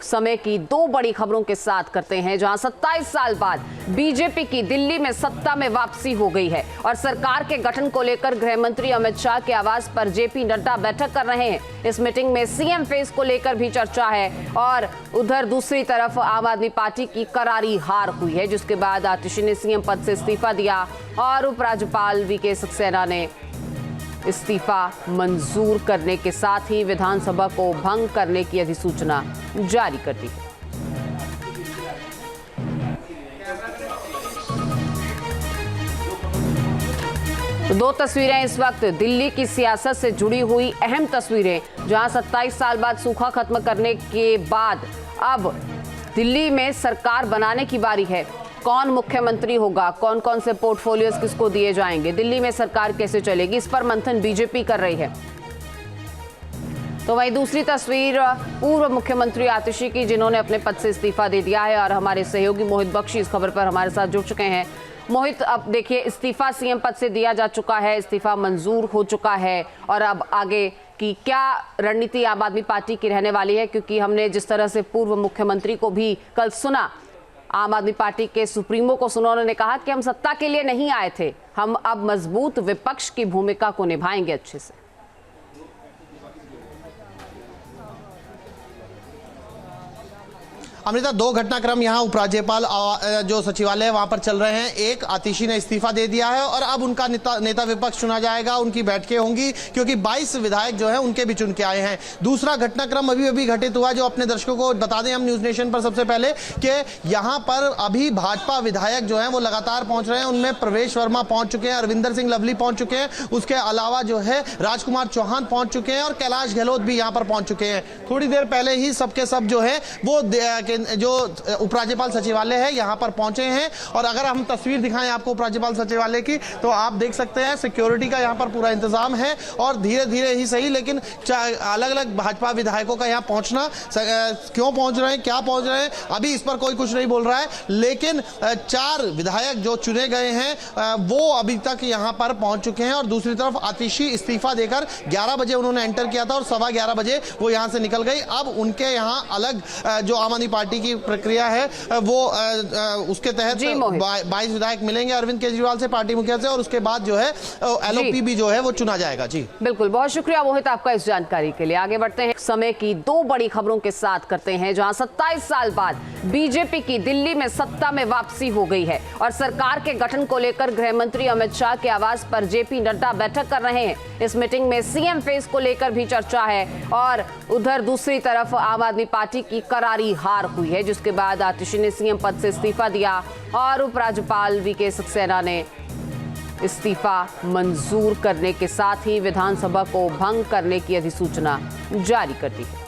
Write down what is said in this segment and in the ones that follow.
समय की दो बड़ी खबरों के साथ करते हैं, जहां 27 साल बाद बीजेपी की दिल्ली में सत्ता में वापसी हो गई है और सरकार के गठन को लेकर गृह मंत्री अमित शाह के आवास पर जेपी नड्डा बैठक कर रहे हैं। इस मीटिंग में सीएम फेस को लेकर भी चर्चा है और उधर दूसरी तरफ आम आदमी पार्टी की करारी हार हुई है, जिसके बाद आतिशी ने सीएम पद से इस्तीफा दिया और उपराज्यपाल वीके सक्सेना ने इस्तीफा मंजूर करने के साथ ही विधानसभा को भंग करने की अधिसूचना जारी कर दी। दो तस्वीरें इस वक्त दिल्ली की सियासत से जुड़ी हुई अहम तस्वीरें, जहां 27 साल बाद सूखा खत्म करने के बाद अब दिल्ली में सरकार बनाने की बारी है। कौन मुख्यमंत्री होगा, कौन कौन से पोर्टफोलियोज किसको दिए जाएंगे, दिल्ली में सरकार कैसे चलेगी, इस पर मंथन बीजेपी कर रही है। तो वहीं दूसरी तस्वीर पूर्व मुख्यमंत्री आतिशी की, जिन्होंने अपने पद से इस्तीफा दे दिया है और हमारे सहयोगी मोहित बख्शी इस खबर पर हमारे साथ जुड़ चुके हैं। मोहित, अब देखिए इस्तीफा सीएम पद से दिया जा चुका है, इस्तीफा मंजूर हो चुका है और अब आगे की क्या रणनीति आम आदमी पार्टी की रहने वाली है, क्योंकि हमने जिस तरह से पूर्व मुख्यमंत्री को भी कल सुना, आम आदमी पार्टी के सुप्रीमो को सुना, उन्होंने कहा कि हम सत्ता के लिए नहीं आए थे, हम अब मजबूत विपक्ष की भूमिका को निभाएंगे अच्छे से। अमृता, दो घटनाक्रम यहाँ उपराज्यपाल जो सचिवालय है वहां पर चल रहे हैं। एक, आतिशी ने इस्तीफा दे दिया है और अब उनका नेता विपक्ष चुना जाएगा, उनकी बैठकें होंगी क्योंकि 22 विधायक जो हैं उनके भी चुन के आए हैं। दूसरा घटनाक्रम अभी घटित हुआ, जो अपने दर्शकों को बता दें हम न्यूज नेशन पर सबसे पहले, कि यहाँ पर अभी भाजपा विधायक जो है वो लगातार पहुंच रहे हैं। उनमें प्रवेश वर्मा पहुंच चुके हैं, अरविंदर सिंह लवली पहुंच चुके हैं, उसके अलावा जो है राजकुमार चौहान पहुंच चुके हैं और कैलाश गहलोत भी यहाँ पर पहुंच चुके हैं। थोड़ी देर पहले ही सबके सब जो है वो जो उपराज्यपाल सचिवालय है यहाँ पर पहुंचे हैं। और अगर हम तस्वीर दिखाएं आपको उपराज्यपाल सचिवालय की, तो आप देख सकते हैं सिक्योरिटी का यहाँ पर पूरा इंतजाम है और धीरे धीरे ही सही, लेकिन अलग अलग भाजपा विधायकों का यहाँ पहुंचना, क्यों पहुंच रहे हैं, क्या पहुंच रहे हैं, अभी इस पर कोई कुछ नहीं बोल रहा है। लेकिन 4 विधायक जो चुने गए हैं वो अभी तक यहाँ पर पहुंच चुके हैं। और दूसरी तरफ आतिशी इस्तीफा देकर 11 बजे उन्होंने एंटर किया था और 11:15 बजे वो यहाँ से निकल गई। अब उनके यहाँ अलग जो आम आदमी पार्टी की प्रक्रिया है वो उसके तहत 22 विधायक मिलेंगे अरविंद केजरीवाल से, पार्टी मुखिया से, और उसके बाद जो है एलओपी भी जो है वो चुना जाएगा। जी बिल्कुल, बहुत शुक्रिया मोहित आपका इस जानकारी के लिए। आगे बढ़ते हैं, समय की दो बड़ी खबरों के साथ करते हैं, जहां 27 साल बाद बीजेपी की दिल्ली में सत्ता में वापसी हो गई है और सरकार के गठन को लेकर गृह मंत्री अमित शाह के आवास पर जेपी नड्डा बैठक कर रहे हैं। इस मीटिंग में सीएम फेस को लेकर भी चर्चा है और उधर दूसरी तरफ आम आदमी पार्टी की करारी हार हुई है, जिसके बाद आतिशी ने सीएम पद से इस्तीफा दिया और उपराज्यपाल वीके सक्सेना ने इस्तीफा मंजूर करने के साथ ही विधानसभा को भंग करने की अधिसूचना जारी कर दी है।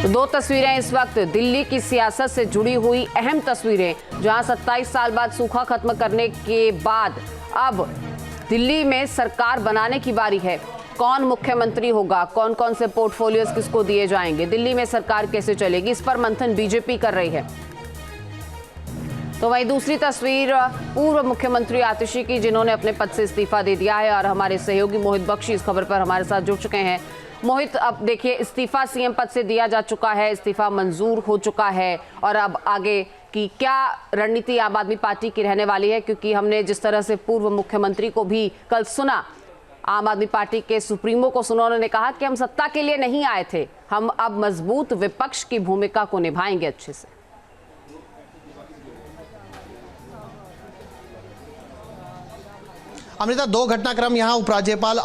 दो तस्वीरें इस वक्त दिल्ली की सियासत से जुड़ी हुई अहम तस्वीरें, जहां 27 साल बाद सूखा खत्म करने के बाद अब दिल्ली में सरकार बनाने की बारी है। कौन मुख्यमंत्री होगा, कौन कौन से पोर्टफोलियोज किसको दिए जाएंगे, दिल्ली में सरकार कैसे चलेगी, इस पर मंथन बीजेपी कर रही है। तो वहीं दूसरी तस्वीर पूर्व मुख्यमंत्री आतिशी की, जिन्होंने अपने पद से इस्तीफा दे दिया है और हमारे सहयोगी मोहित बख्शी इस खबर पर हमारे साथ जुड़ चुके हैं। मोहित, अब देखिए इस्तीफा सीएम पद से दिया जा चुका है, इस्तीफा मंजूर हो चुका है और अब आगे की क्या रणनीति आम आदमी पार्टी की रहने वाली है, क्योंकि हमने जिस तरह से पूर्व मुख्यमंत्री को भी कल सुना, आम आदमी पार्टी के सुप्रीमो को सुना, उन्होंने कहा कि हम सत्ता के लिए नहीं आए थे, हम अब मजबूत विपक्ष की भूमिका को निभाएंगे अच्छे से। अमृता, दो घटनाक्रम यहाँ उपराज्यपाल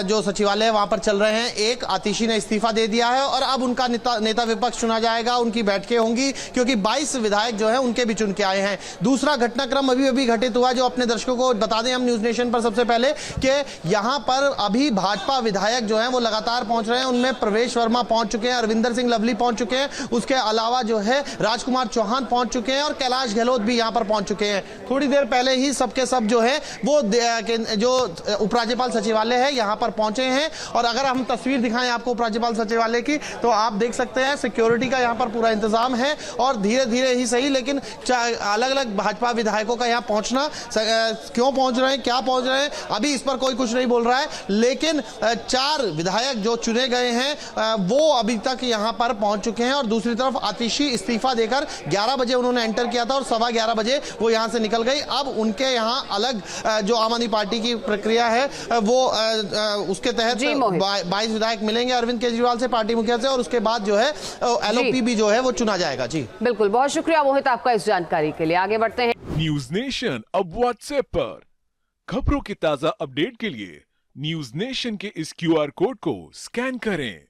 जो सचिवालय है वहां पर चल रहे हैं। एक, आतिशी ने इस्तीफा दे दिया है और अब उनका नेता विपक्ष चुना जाएगा, उनकी बैठकें होंगी क्योंकि 22 विधायक जो है उनके भी चुन के आए हैं। दूसरा घटनाक्रम अभी घटित हुआ, जो अपने दर्शकों को बता दें हम न्यूज नेशन पर सबसे पहले, कि यहाँ पर अभी भाजपा विधायक जो है वो लगातार पहुंच रहे हैं। उनमें प्रवेश वर्मा पहुंच चुके हैं, अरविंदर सिंह लवली पहुंच चुके हैं, उसके अलावा जो है राजकुमार चौहान पहुंच चुके हैं और कैलाश गहलोत भी यहाँ पर पहुंच चुके हैं। थोड़ी देर पहले ही सबके सब जो है वो जो उपराज्यपाल सचिवालय है यहाँ पर पहुंचे हैं। और अगर हम तस्वीर दिखाएं आपको उपराज्यपाल सचिवालय की, तो आप देख सकते हैं सिक्योरिटी का यहाँ पर पूरा इंतजाम है। और धीरे धीरे ही सही, लेकिन अलग अलग भाजपा विधायकों का यहाँ पहुंचना, क्यों पहुंच रहे हैं, क्या पहुंच रहे हैं, अभी इस पर कोई कुछ नहीं बोल रहा है। लेकिन 4 विधायक जो चुने गए हैं वो अभी तक यहाँ पर पहुंच चुके हैं। और दूसरी तरफ आतिशी इस्तीफा देकर 11 बजे उन्होंने एंटर किया था और 11:15 बजे वो यहाँ से निकल गई। अब उनके यहाँ अलग जो आम आदमी पार्टी की प्रक्रिया है वो उसके तहत 22 विधायक मिलेंगे अरविंद केजरीवाल से, पार्टी मुखिया से, और उसके बाद जो है एलओपी भी जो है वो चुना जाएगा। जी बिल्कुल, बहुत शुक्रिया मोहित आपका इस जानकारी के लिए। आगे बढ़ते हैं। न्यूज नेशन अब व्हाट्सएप पर खबरों की ताजा अपडेट के लिए न्यूज नेशन के इस QR कोड को स्कैन करें।